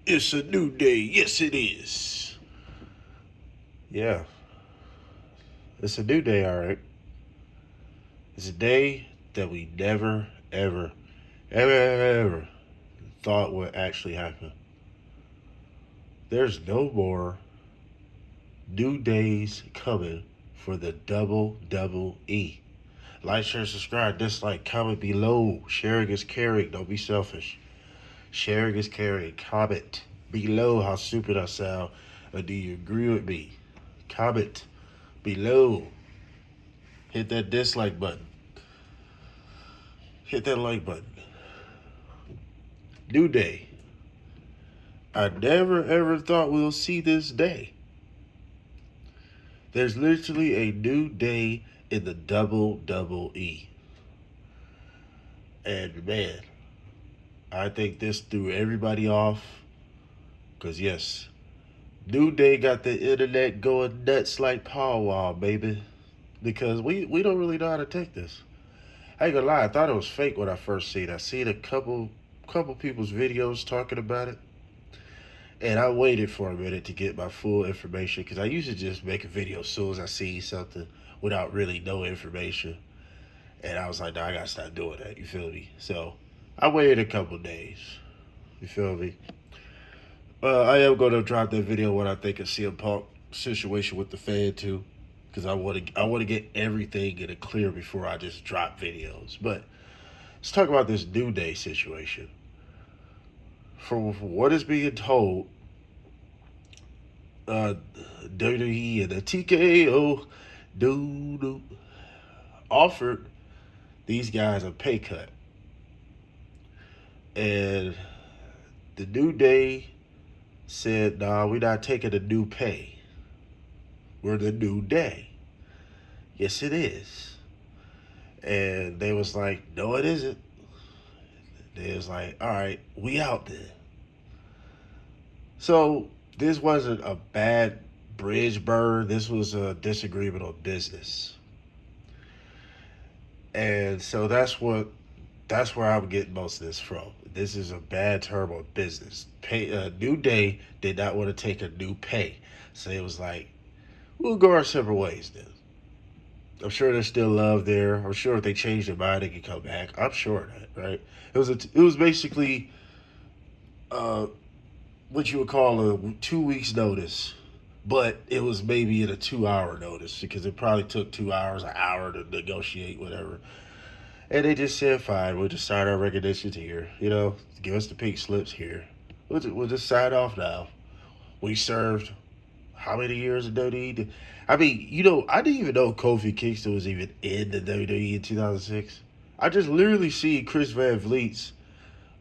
It's a new day. Yes, it is. Yeah, it's a new day, all right. It's a day that we never, ever thought would actually happen. There's no more new days coming for the double E. Like, share, subscribe, dislike, comment below. Sharing is caring. Don't be selfish. Sharing is caring. Comment below how stupid I sound. Or do you agree with me? Comment below. Hit that dislike button. Hit that like button. New day. I never ever thought we'll see this day. There's literally a new day in the double E. And man, I think this threw everybody off. Because yes, New Day got the internet going nuts like Power baby. Because we don't really know how to take this. I ain't gonna lie, I thought it was fake when I first seen it. I seen a couple people's videos talking about it. And I waited for a minute to get my full information because I usually just make a video as soon as I see something without really no information. And I was like, nah, I gotta stop doing that. You feel me? So I waited a couple days. You feel me? I am gonna drop that video when I think of CM Punk situation with the fan too, because I want to get everything in a clear before I just drop videos. But let's talk about this New Day situation. From what is being told, uh, WWE and the TKO dude offered these guys a pay cut, and the New Day said, "Nah, we're not taking a new pay. We're the New Day." Yes, it is. And they was like, "No, it isn't." They was like, "All right, we out there." So this wasn't a bad bridge burn. This was a disagreement on business, and so that's where I'm getting most of this from. This is a bad term on business. New Day did not want to take a new pay, so it was like, we'll go our separate ways then. I'm sure there's still love there. I'm sure if they change their mind, they can come back. I'm sure of that, right? It was basically uh, what you would call a 2 weeks notice, but it was maybe in a 2 hour notice because it probably took 2 hours, an hour to negotiate, whatever. And they just said, fine, we'll just sign our recognitions here. Give us the pink slips here. We'll just sign off now. We served how many years in WWE? I mean, I didn't even know Kofi Kingston was even in the WWE in 2006. I just literally see Chris Van Vliet's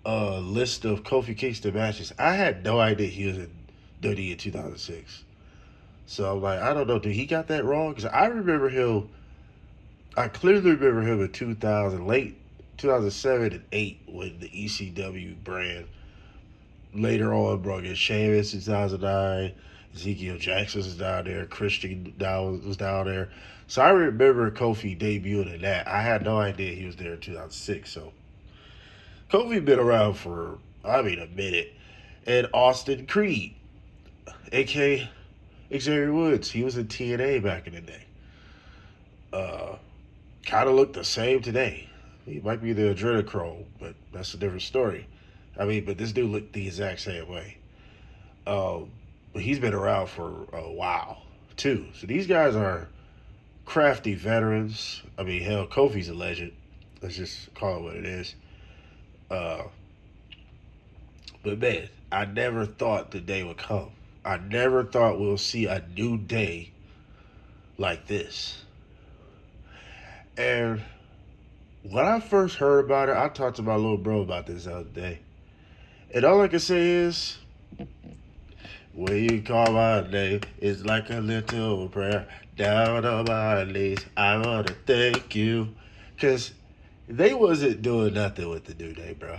list of Kofi Kingston matches. I had no idea he was in WWE in 2006. So I'm like, I don't know. Did he got that wrong? Because I remember him. I clearly remember him in 2000, late 2007 and 8 when the ECW brand later on brought in Sheamus in 2009. Ezekiel Jackson was down there. Christian was down there. So I remember Kofi debuting in that. I had no idea he was there in 2006. So Kofi been around for, a minute. And Austin Creed, a.k.a. Xavier Woods. He was in TNA back in the day. Uh, Kind of look the same today. He might be the adrenochrome, but that's a different story. But this dude looked the exact same way. Um, but he's been around for a while too. So these guys are crafty veterans. Hell, Kofi's a legend. Let's just call it what it is. Uh, but man, I never thought the day would come. I never thought we'll see a new day like this. And when I first heard about it, I talked to my little bro about this the other day. And all I can say is, when you call my name, it's like a little prayer. Down on my knees, I want to thank you. Because they wasn't doing nothing with the New Day, bro.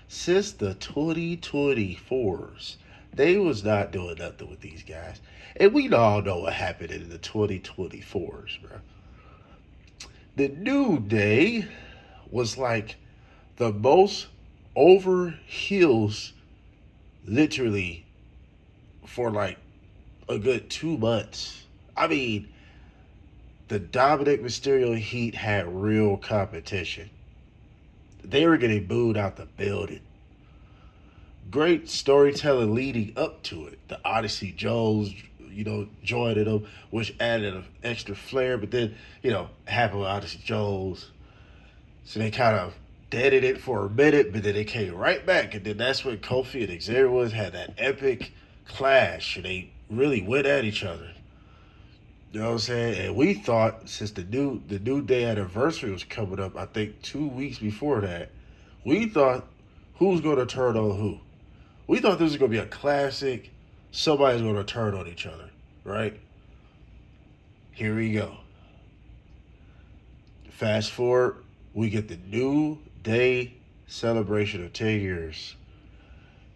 Since the 2024s, they was not doing nothing with these guys. And we all know what happened in the 2024s, bro. The New Day was like the most over heels literally for like a good 2 months. I mean, the Dominic Mysterio Heat had real competition. They were getting booed out the building. Great storytelling leading up to it. The Odyssey Jones, joining them, which added an extra flair. But then, happened with Odyssey Jones. So they kind of deaded it for a minute, but then they came right back. And then that's when Kofi and Xavier Woods had that epic clash. And they really went at each other. You know what I'm saying? And we thought since the new day anniversary was coming up, I think 2 weeks before that, we thought who's gonna turn on who. We thought this was gonna be a classic. Somebody's gonna turn on each other, right? Here we go. Fast forward, we get the new day celebration of 10 years.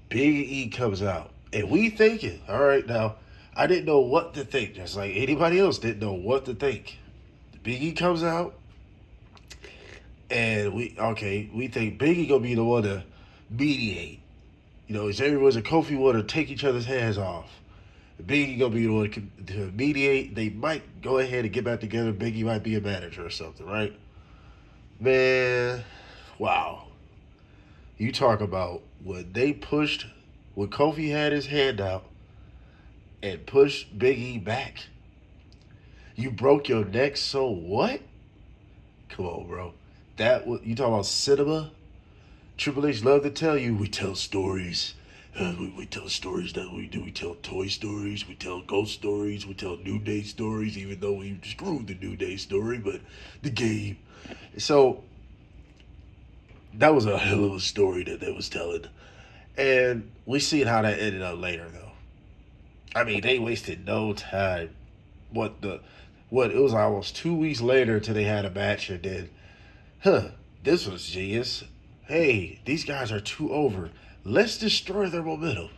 Big E comes out. And we thinking, all right, now, I didn't know what to think, just like anybody else didn't know what to think. Big E comes out, and we think Big E gonna be the one to mediate. Xavier Woods and Kofi want to take each other's hands off. Big E gonna be the one to mediate. They might go ahead and get back together. Big E might be a manager or something, right? Man, wow. You talk about when Kofi had his hand out and pushed Big E back. You broke your neck, so what? Come on, bro. You talking about cinema? Triple H love to tell you we tell stories. We tell stories that we do. We tell Toy Stories. We tell Ghost Stories. We tell New Day stories, even though we screwed the New Day story, but the game. So that was a hell of a story that they was telling. And we seen how that ended up later, though. I mean, they wasted no time. It was almost 2 weeks later till they had a match, and then, this was genius. Hey, these guys are too over. Let's destroy their momentum.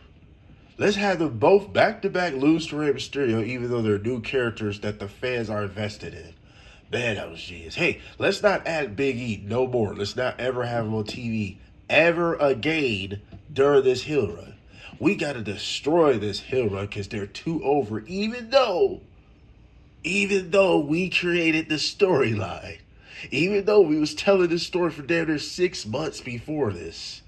Let's have them both back to back lose to Rey Mysterio, even though they're new characters that the fans are invested in. Man, that was genius. Hey, let's not add Big E no more. Let's not ever have him on TV ever again during this heel run. We got to destroy this heel run because they're too over, even though we created the storyline. Even though we was telling this story for damn near 6 months before this.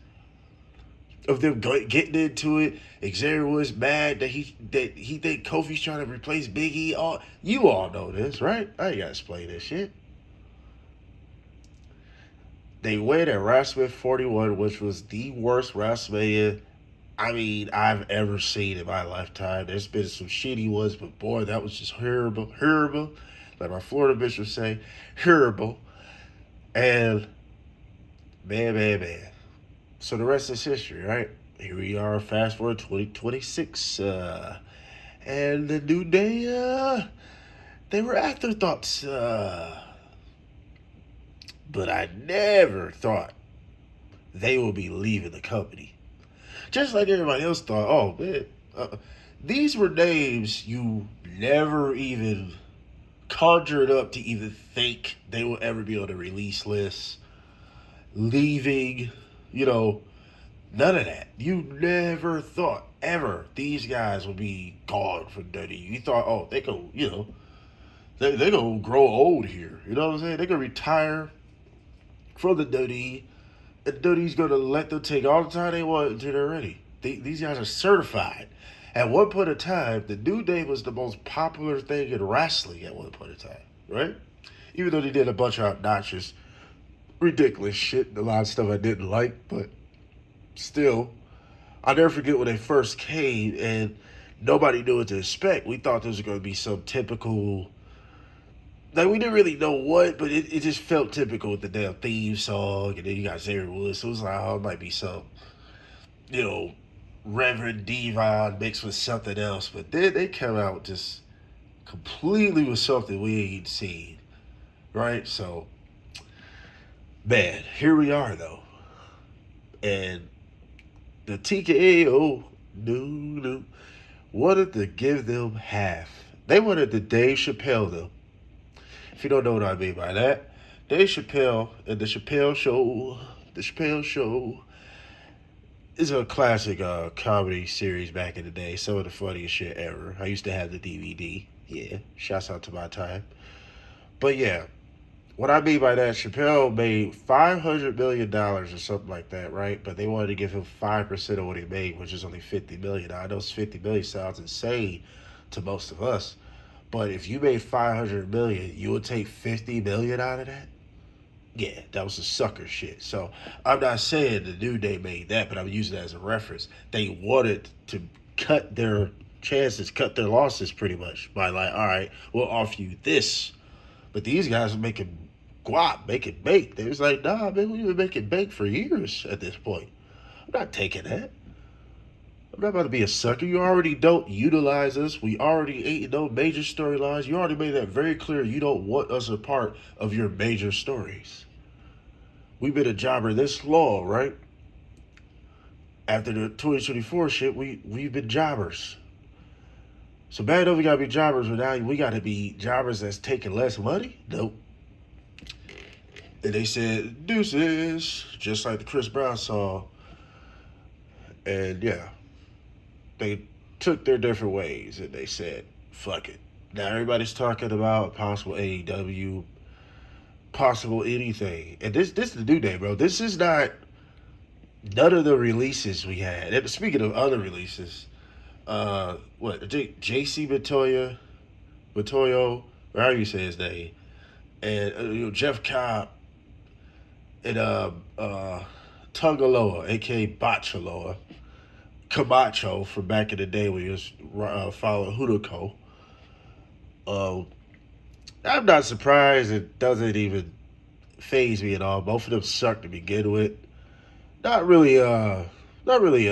Of them getting into it. Xavier was mad that he think Kofi's trying to replace Big E. You all know this, right? I ain't got to explain this shit. They win at WrestleMania 41, which was the worst WrestleMania I've ever seen in my lifetime. There's been some shitty ones, but boy, that was just horrible. Like my Florida bitch would say, horrible. And man. So the rest is history, right? Here we are, fast forward 2026. And the New Day, they were afterthoughts. But I never thought they would be leaving the company. Just like everybody else thought, oh man, these were names you never even conjured up to even think they will ever be on the release list. Leaving, none of that. You never thought ever these guys would be gone from WWE. You thought, oh, they go, they gonna grow old here. You know what I'm saying? They gonna retire from the WWE, and WWE's gonna let them take all the time they want until they're ready. These guys are certified. At one point in time, the New Day was the most popular thing in wrestling at one point in time, right? Even though they did a bunch of obnoxious, ridiculous shit, and a lot of stuff I didn't like, but still, I'll never forget when they first came and nobody knew what to expect. We thought this was going to be some typical, like we didn't really know what, but it just felt typical with the damn theme song, and then you got Xavier Woods, so it was like, oh, it might be some, Reverend Devon mixed with something else, but then they come out just completely with something we ain't seen, right? So, man, here we are though, and the TKO wanted to give them half. They wanted to Dave Chappelle them. If you don't know what I mean by that, Dave Chappelle and the Chappelle Show, It's a classic comedy series back in the day. Some of the funniest shit ever. I used to have the DVD. Yeah, shouts out to my time. But yeah, what I mean by that, Chappelle made $500 million or something like that, right? But they wanted to give him 5% of what he made, which is only 50 million. I know 50 million sounds insane to most of us, but if you made 500 million, you would take 50 million out of that. Yeah, that was a sucker shit. So I'm not saying the New Day made that, but I'm using that as a reference. They wanted to cut their chances, cut their losses pretty much by like, all right, we'll offer you this. But these guys are making guap, making bake. They was like, nah, man, we've been making bake for years at this point. I'm not taking that. I'm not about to be a sucker. You already don't utilize us. We already ain't no major storylines. You already made that very clear. You don't want us a part of your major stories. We've been a jobber this long, right? After the 2024 shit, we've been jobbers. So bad enough we gotta be jobbers, but now we gotta be jobbers that's taking less money? Nope. And they said deuces, just like the Chris Brown song. And yeah, they took their different ways and they said, fuck it. Now everybody's talking about possible AEW, possible anything. And this is the New Day, bro. This is not none of the releases we had. And speaking of other releases, JC Batoyo, or how you say his name, and Jeff Cobb and Tungaloa, aka Bachaloa, Camacho from back in the day when he was following Hudoko. Uh, I'm not surprised. It doesn't even phase me at all. Both of them suck to begin with. Not really. Not really.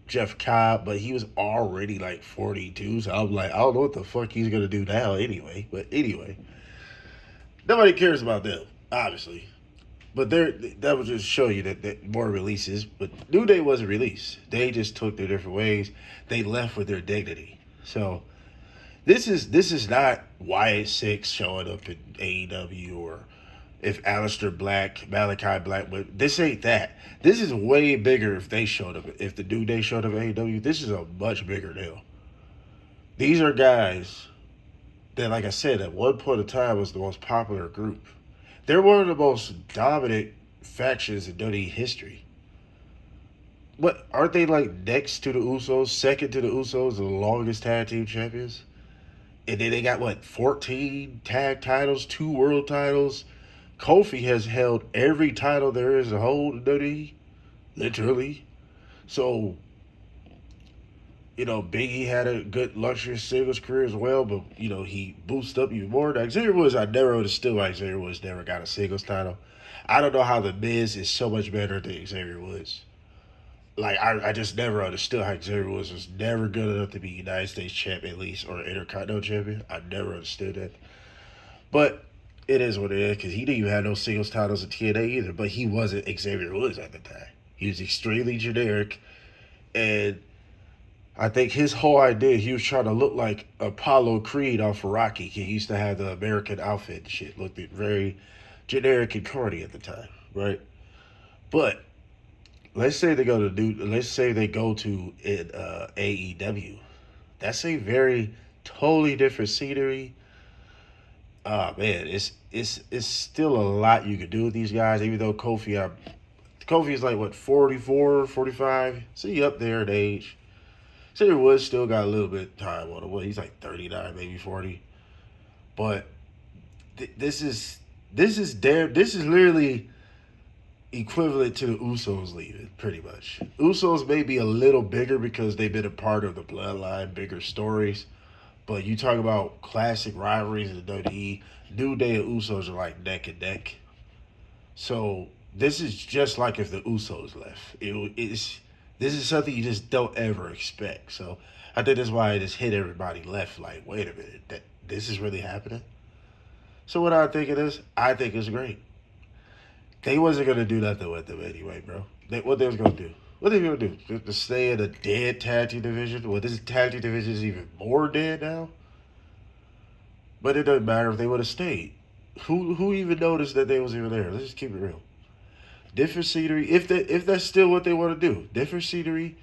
Jeff Cobb, but he was already like 42, so I'm like, I don't know what the fuck he's gonna do now anyway. But anyway, nobody cares about them, obviously. But that would just show you that more releases. But New Day wasn't released. They just took their different ways. They left with their dignity. So this is not Wyatt Six showing up in AEW or if Aleister Black, Malachi Black, but this ain't that. This is way bigger if they showed up. If the New Day showed up at AEW, this is a much bigger deal. These are guys that, like I said, at one point in time was the most popular group. They're one of the most dominant factions in WWE history. What aren't they like next to the Usos, second to the Usos, the longest tag team champions? And then they got what 14 tag titles, 2 world titles. Kofi has held every title there is to hold in WWE, literally. So Biggie had a good luxurious singles career as well, but he boosted up even more. Now, Xavier Woods, I never understood why Xavier Woods never got a singles title. I don't know how the Miz is so much better than Xavier Woods. Like I just never understood how Xavier Woods was never good enough to be United States champ at least or Intercontinental champion. I never understood that. But it is what it is because he didn't even have no singles titles in TNA either. But he wasn't Xavier Woods at the time. He was extremely generic, and I think his whole idea, he was trying to look like Apollo Creed off of Rocky. He used to have the American outfit and shit. Looked very generic and corny at the time, right? But let's say they go to AEW. That's a very totally different scenery. Man, it's still a lot you could do with these guys, even though Kofi is like what 44, 45. So he up there in age. Xavier Woods still got a little bit of time on him. Well, he's like 39, maybe 40. But this is literally equivalent to the Usos leaving, pretty much. Usos may be a little bigger because they've been a part of the bloodline, bigger stories. But you talk about classic rivalries in the WWE, New Day and Usos are like neck and neck. So this is just like if the Usos left. This is something you just don't ever expect. So I think that's why it just hit everybody left. Like, wait a minute, that this is really happening. So what I think it is, I think it's great. They wasn't gonna do nothing with them anyway, bro. What they was gonna do? What they gonna do? To stay in a dead tag team division? Well, this tag team division is even more dead now. But it doesn't matter if they would have stayed. Who even noticed that they was even there? Let's just keep it real. Different scenery. If that's still what they want to do, different scenery.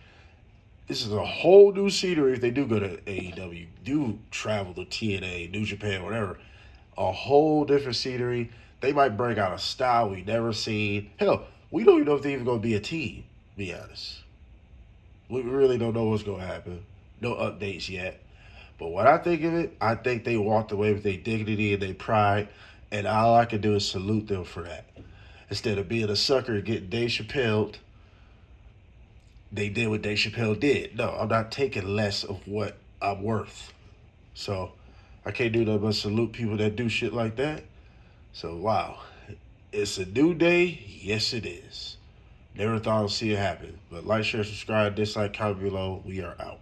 This is a whole new scenery if they do go to AEW, do travel to TNA, New Japan, whatever. A whole different scenery. They might bring out a style we never seen. Hell, we don't even know if they even gonna be a team. Be honest, we really don't know what's gonna happen. No updates yet. But when I think of it, I think they walked away with their dignity and their pride, and all I can do is salute them for that. Instead of being a sucker and getting Dave Chappelle, they did what Dave Chappelle did. No, I'm not taking less of what I'm worth. So I can't do nothing but salute people that do shit like that. So wow, it's a new day. Yes, it is. Never thought I'd see it happen. But like, share, subscribe, dislike, comment below. We are out.